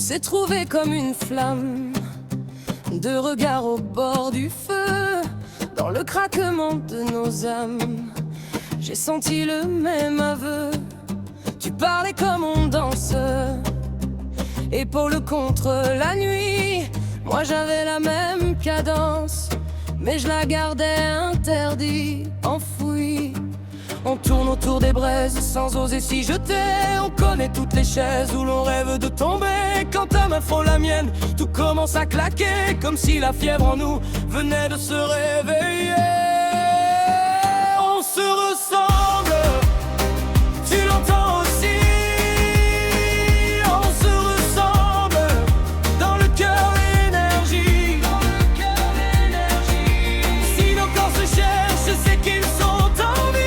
s'est trouvé comme une flamme, deux regards au bord du feu, dans le craquement de nos âmes. J'ai senti le même aveu. Tu parlais comme on danse, épaule contre la nuit. Moi j'avais la même cadence, mais je la gardais interdite, enfouie. On tourne autour des braises sans oser s'y jeter. On connaît toutes les chaises où l'on rêve de tomber. Quand ta main frôle la mienne, tout commence à claquer, comme si la fièvre en nous venait de se réveiller. On se ressemble, tu l'entends aussi. On se ressemble, dans le cœur l'énergie. Si nos corps se cherchent, c'est qu'ils sont en vie.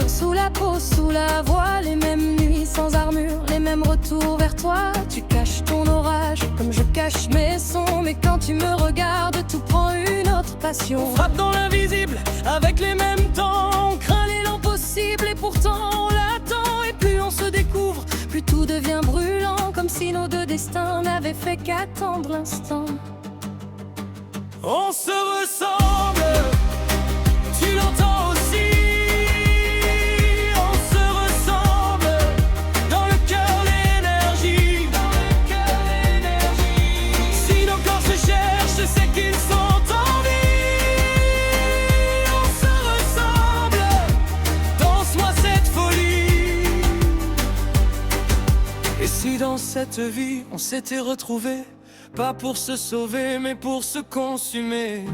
Sous la peau, sous la voix, les mêmes nuits sans armure, les mêmes retours vers toi. Tu caches ton orage comme je cache mes sons, mais quand tu me regardes, tout prend une autre passion. On frappe dans l'invisible avec les mêmes temps, on craint l'élan possible et pourtant on l'attend. Et plus on se découvre, plus tout devient brûlant, comme si nos deux destins n'avaient fait qu'attendre l'instant. On se ressemble, tu l'entends aussi. Si dans cette vie on s'était retrouvés, pas pour se sauver mais pour se consumer.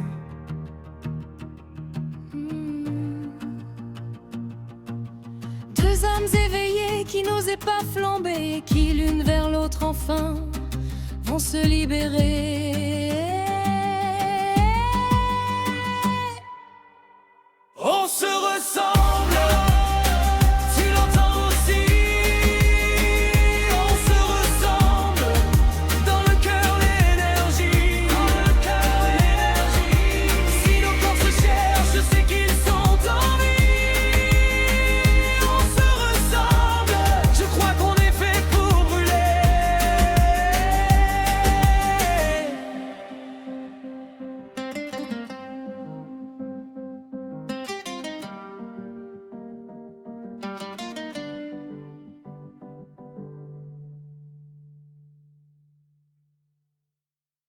Deux âmes éveillées qui n'osaient pas flamber, qui l'une vers l'autre enfin vont se libérer.